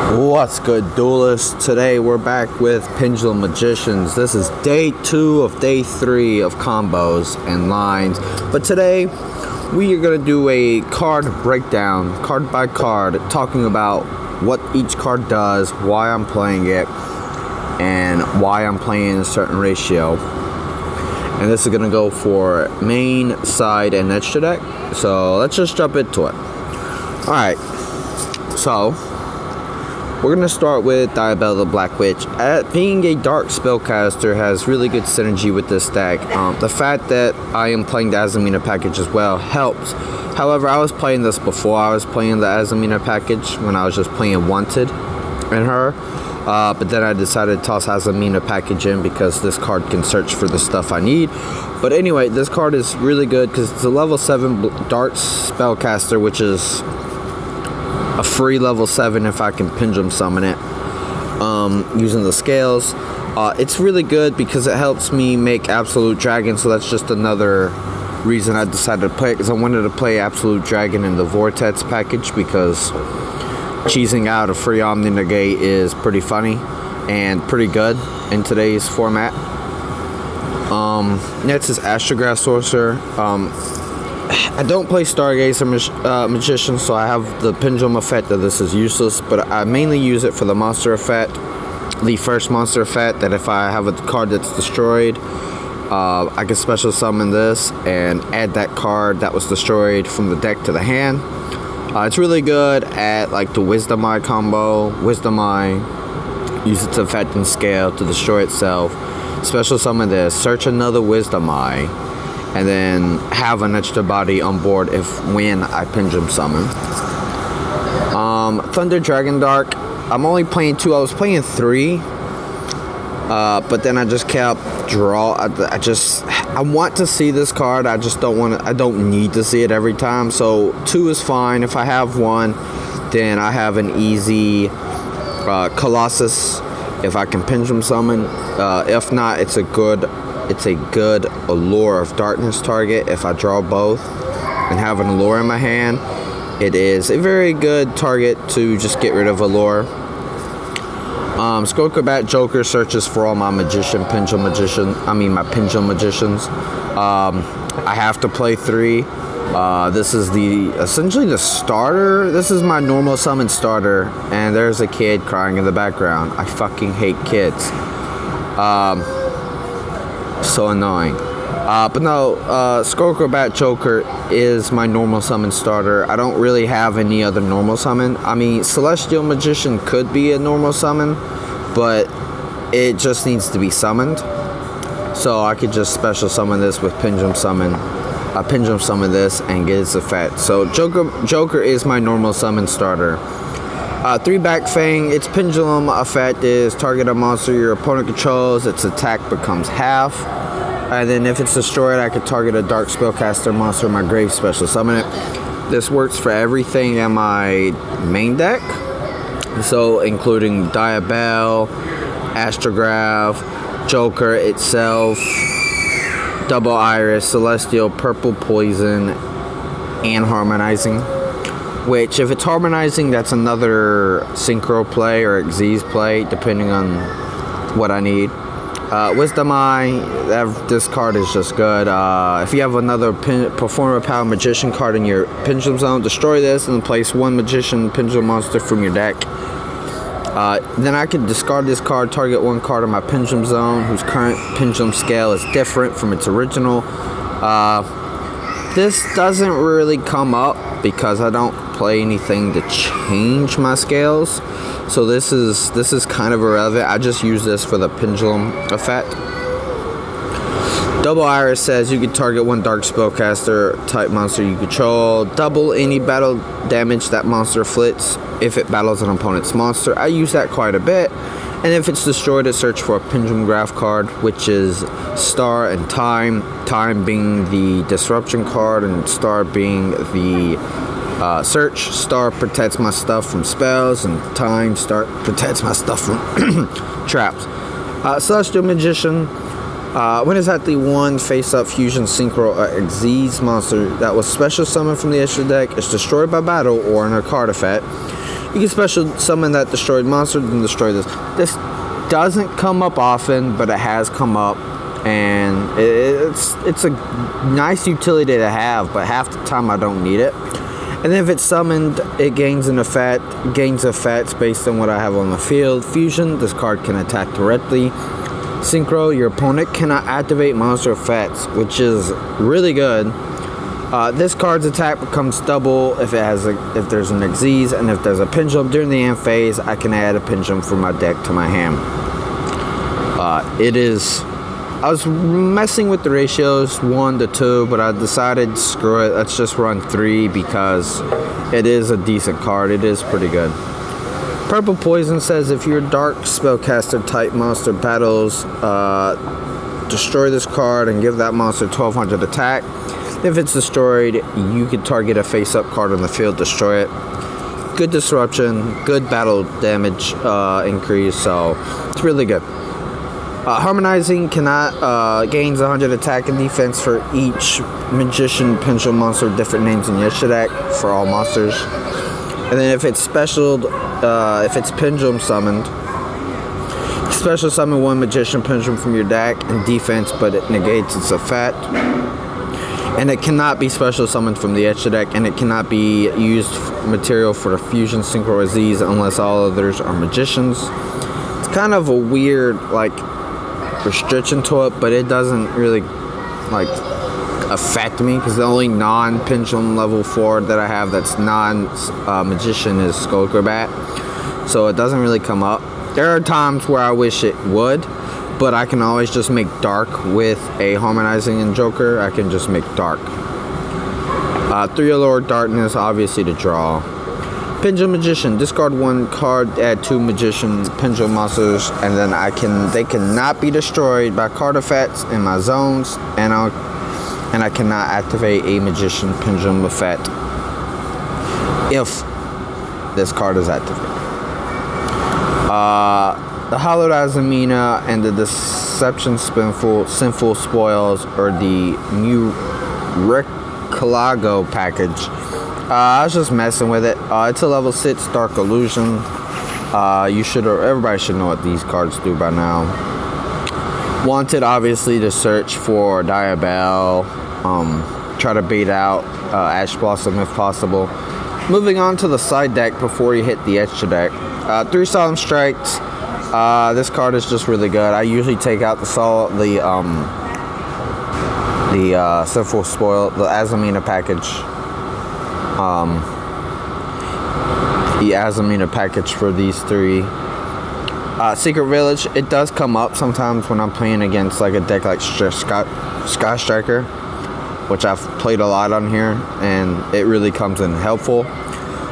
What's good, duelists? Today we're back with Pendulum Magicians. This is day 2 of day 3 of combos and lines. But today we are going to do a card breakdown, card by card, talking about what each card does, why I'm playing it, and why I'm playing a certain ratio. And this is going to go for main, side, and extra deck. So let's just jump into it. Alright, so we're going to start with Diabella the Black Witch. Being a dark spellcaster has really good synergy with this deck. The fact that I am playing the Azamina package as well helps. However, I was playing this before I was playing the Azamina package when I was just playing Wanted and her. But then I decided to toss Azamina package in because this card can search for the stuff I need. But anyway, this card is really good because it's a level 7 dark spellcaster, which is a free level 7 if I can Pendulum summon it using the scales. It's really good because it helps me make Absolute Dragon, so that's just another reason I decided to play it, because I wanted to play Absolute Dragon in the Vortex package because cheesing out a free Omni Negate is pretty funny and pretty good in today's format. Next is Astrograph Sorcerer. I don't play Stargazer Magician, so I have the Pendulum effect that this is useless, but I mainly use it for the monster effect. The first monster effect, that if I have a card that's destroyed, I can special summon this and add that card that was destroyed from the deck to the hand. It's really good at like the Wisdom Eye combo. Wisdom Eye, use its effect and scale to destroy itself. Special summon this, search another Wisdom Eye, and then have an extra body on board when I Pendulum summon. Thunder Dragon Dark, I'm only playing 2. I was playing 3, but then I just kept I want to see this card. I just I don't need to see it every time. So 2 is fine. If I have 1, then I have an easy Colossus if I can Pendulum summon. If not, it's a good Allure of Darkness target. If I draw both and have an Allure in my hand, it is a very good target to just get rid of Allure. Skullcrabat Joker searches for all my my Pendulum Magicians. I have to play 3. This is essentially the starter. This is my normal summon starter, and there's a kid crying in the background. I fucking hate kids. So annoying. But no, Skullcrabat Joker is my normal summon starter. I don't really have any other normal summon. I mean, Celestial Magician could be a normal summon, but it just needs to be summoned. So I could just special summon this with Pendulum summon. Pendulum summon this and get its effect. So Joker is my normal summon starter. 3-back Fang, its Pendulum effect is target a monster your opponent controls, its attack becomes half. And then if it's destroyed, I could target a dark spellcaster monster in my grave, special summon it. This works for everything in my main deck, so including Diabella, Astrograph, Joker itself, Double Iris, Celestial, Purple Poison, and Harmonizing. Which, if it's Harmonizing, that's another Synchro play or Xyz play, depending on what I need. Wisdom Eye, this card is just good. If you have another Performer Power Magician card in your Pendulum Zone, destroy this and place 1 Magician Pendulum monster from your deck. Then I can discard this card, target 1 card in my Pendulum Zone whose current Pendulum scale is different from its original. This doesn't really come up because I don't play anything to change my scales, so this is kind of irrelevant. I just use this for the Pendulum effect. Double Iris says you can target 1 dark spellcaster type monster you control, double any battle damage that monster inflicts if it battles an opponent's monster. I use that quite a bit. And if it's destroyed, it search for a Pendulum Graph card, which is Star and Time. Time being the Disruption card, and Star being the search. Star protects my stuff from spells, and Time protects my stuff from traps. Celestial Magician. When it's at the 1 face-up fusion synchro Xyz monster that was special summoned from the extra deck, is destroyed by battle or in a card effect, You can special summon that destroyed monster, then destroy this. This doesn't come up often, but it has come up, and it's a nice utility to have, but half the time I don't need it. And then if it's summoned, it gains effects based on what I have on the field. Fusion, this card can attack directly. Synchro, your opponent cannot activate monster effects, which is really good. This card's attack becomes double if there's an Xyz, and if there's a Pendulum during the end phase, I can add a Pendulum from my deck to my hand. I was messing with the ratios 1 to 2, but I decided screw it, let's just run 3 because it is a decent card. It is pretty good. Purple Poison says if your dark spellcaster type monster battles, destroy this card and give that monster 1200 attack. If it's destroyed, you can target a face-up card on the field, destroy it. Good disruption, good battle damage increase, so it's really good. Harmonizing gains 100 attack and defense for each Magician Pendulum monster, different names in your deck for all monsters. And then if it's if it's Pendulum summoned, special summon one Magician Pendulum from your deck and defense, but it negates its effect. And it cannot be special summoned from the extra deck, and it cannot be used material for the Fusion, Synchro, or Z's unless all others are Magicians. It's kind of a weird, restriction to it, but it doesn't really affect me because the only non-Pendulum level 4 that I have that's non-Magician is Skullcrabat, so it doesn't really come up. There are times where I wish it would, but I can always just make Dark with a Harmonizing and Joker. I can just make Dark. 3 Allure Darkness, obviously to draw. Pendulum Magician, discard 1 card, add 2 Magician Pendulum monsters, and then they cannot be destroyed by card effects in my zones, and I cannot activate a Magician Pendulum effect if this card is activated. The Hallowed Azamina and the Deception Sinful Spoils, or the new Recalago package. I was just messing with it. It's a level 6 Dark Illusion. Everybody should know what these cards do by now. Wanted, obviously, to search for Diabell. Try to bait out Ash Blossom if possible. Moving on to the side deck before you hit the extra deck. 3 Solemn Strikes. This card is just really good. I usually take out the Sinful Spoil, the Azamina package. The Azamina package for these 3. Secret Village, it does come up sometimes when I'm playing against a deck like Sky Striker, which I've played a lot on here, and it really comes in helpful.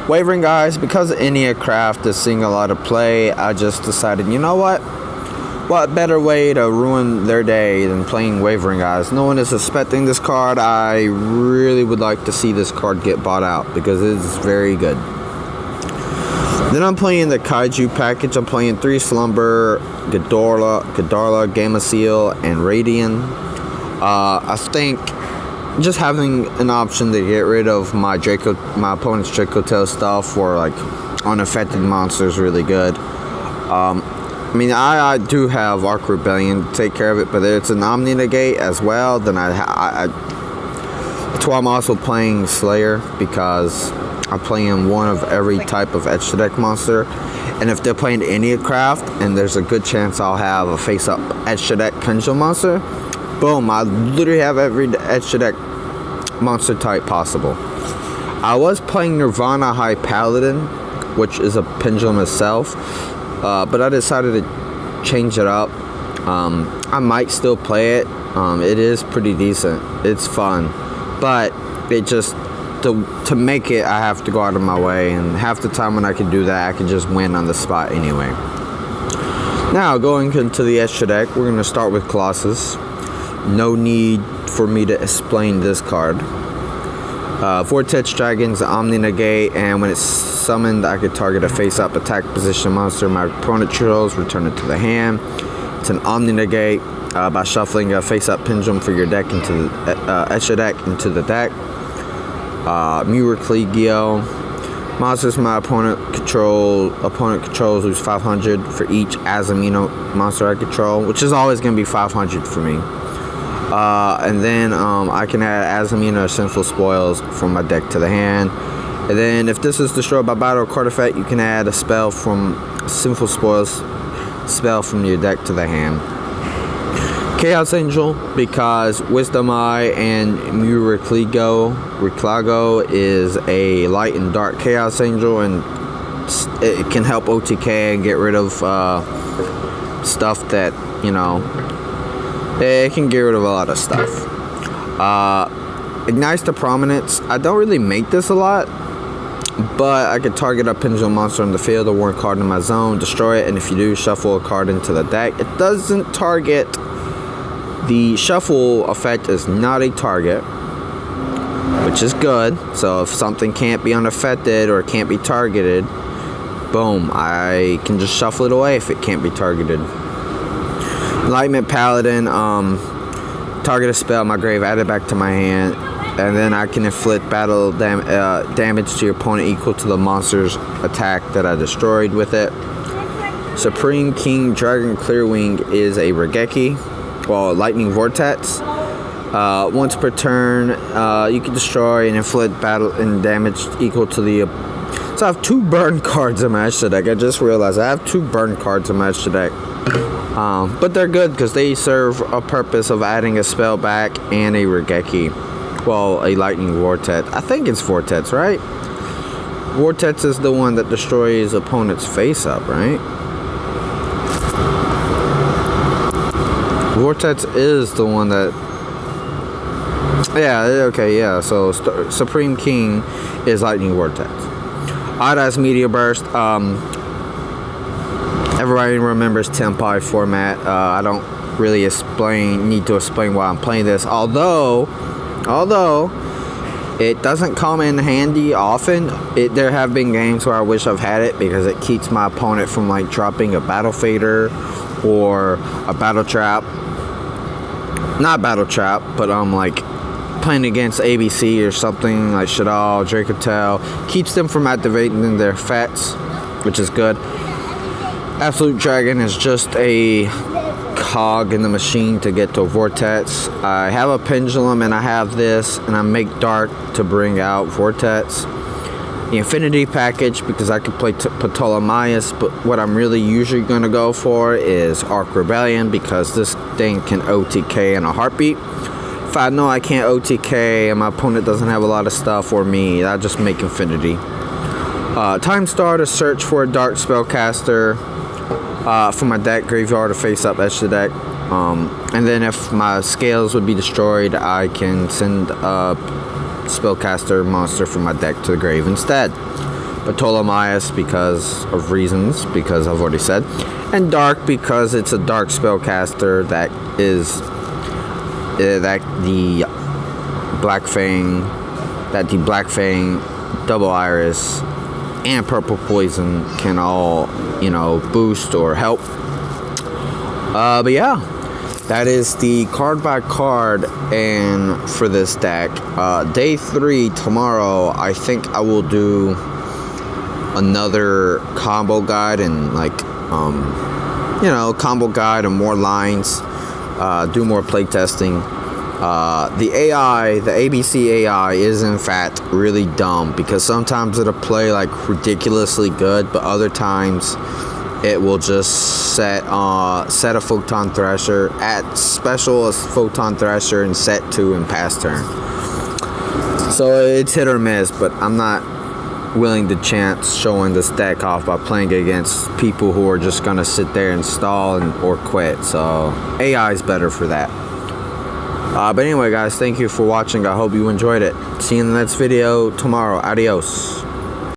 Wavering Guys, because Enneacraft is seeing a lot of play, I just decided, you know what? What better way to ruin their day than playing Wavering Guys? No one is suspecting this card. I really would like to see this card get bought out because it is very good. Then I'm playing the Kaiju package. I'm playing 3 Slumber, Ghidorah, Gameciel, and Radian. I think just having an option to get rid of my opponent's Draco Tail stuff for unaffected monsters is really good. I do have Arc Rebellion to take care of it, but it's an Omni Negate as well. Then that's why I'm also playing Slayer, because I'm playing one of every type of extra deck monster, and if they're playing Enneacraft, and there's a good chance I'll have a face-up extra deck Pendulum monster, boom, I literally have every extra deck monster type possible. I was playing Nirvana High Paladin, which is a Pendulum itself, but I decided to change it up. I might still play it. It is pretty decent. It's fun, but it just to make it, I have to go out of my way, and half the time when I can do that, I can just win on the spot anyway. Now, going into the extra deck, we're going to start with Colossus. No need for me to explain this card. Vortex Dragon's Omni Negate, and when it's summoned, I could target a face-up attack position monster my opponent chose, return it to the hand. It's an Omni Negate by shuffling a face-up Pendulum for your deck into the extra deck into the deck. Muriclegio. Monsters my opponent controls lose 500 for each Azamino monster I control, which is always going to be 500 for me. And then I can add Azamino or Sinful Spoils from my deck to the hand. And then if this is destroyed by battle or card effect, you can add a spell from Sinful Spoils spell from your deck to the hand. Chaos Angel, because Wisdom Eye and Reclago is a light and dark Chaos Angel, and it can help OTK and get rid of stuff that, you know, it can get rid of a lot of stuff. Ignites the Prominence. I don't really make this a lot, but I could target a Pendulum monster on the field or one card in my zone, destroy it, and if you do, shuffle a card into the deck. It doesn't target. The shuffle effect is not a target, which is good. So if something can't be unaffected or can't be targeted, boom, I can just shuffle it away if it can't be targeted. Enlightenment Paladin, target a spell in my grave, add it back to my hand, and then I can inflict battle damage to your opponent equal to the monster's attack that I destroyed with it. Supreme King Dragon Clearwing is a Regeki. Well, Lightning Vortex. Once per turn, you can destroy and inflict battle and damage equal to the. So I have 2 burn cards in my extra deck. I just realized I have 2 burn cards in my extra deck. But they're good because they serve a purpose of adding a spell back and a Regeki. Well, a Lightning Vortex. I think it's Vortex, right? Vortex is the one that destroys opponent's face up, right? Vortex is the one that, yeah, okay, yeah, so Supreme King is Lightning Vortex. Odd-Eyes Meteor Burst, everybody remembers Tenpai format. I don't really need to explain why I'm playing this, although it doesn't come in handy often. There have been games where I wish I've had it because it keeps my opponent from like dropping a Battle Fader or a Battle Trap. Not Battle Trap, but like playing against ABC or something like Shadal, Dracotel, keeps them from activating their effects, which is good. Absolute Dragon is just a cog in the machine to get to a Vortex. I have a Pendulum and I have this, and I make Dark to bring out Vortex. The Infinity Package, because I can play Ptolemaeus, but what I'm really usually going to go for is Arc Rebellion, because this thing can OTK in a heartbeat. If I know I can't OTK and my opponent doesn't have a lot of stuff, or me, I just make Infinity. Time Star to search for a Dark Spellcaster from my deck, graveyard, or face-up extra deck. And then if my scales would be destroyed, I can send a Spellcaster monster from my deck to the grave instead. But Ptolemaeus because of reasons, because I've already said. And Dark because it's a Dark Spellcaster that is that the Black Fang, Double Iris, and Purple Poison can all, you know, boost or help. But yeah, that is the card by card and for this deck. Day 3 tomorrow, I think I will do another combo guide and like you know, combo guide and more lines, do more play testing. The AI, the ABC AI is in fact really dumb, because sometimes it'll play like ridiculously good, but other times it will just set a Photon Thresher at special as Photon Thresher and set 2 and pass turn. So it's hit or miss, but I'm not willing to chance showing this deck off by playing against people who are just gonna sit there and stall or quit. So AI is better for that. But anyway, guys, thank you for watching. I hope you enjoyed it. See you in the next video tomorrow. Adios.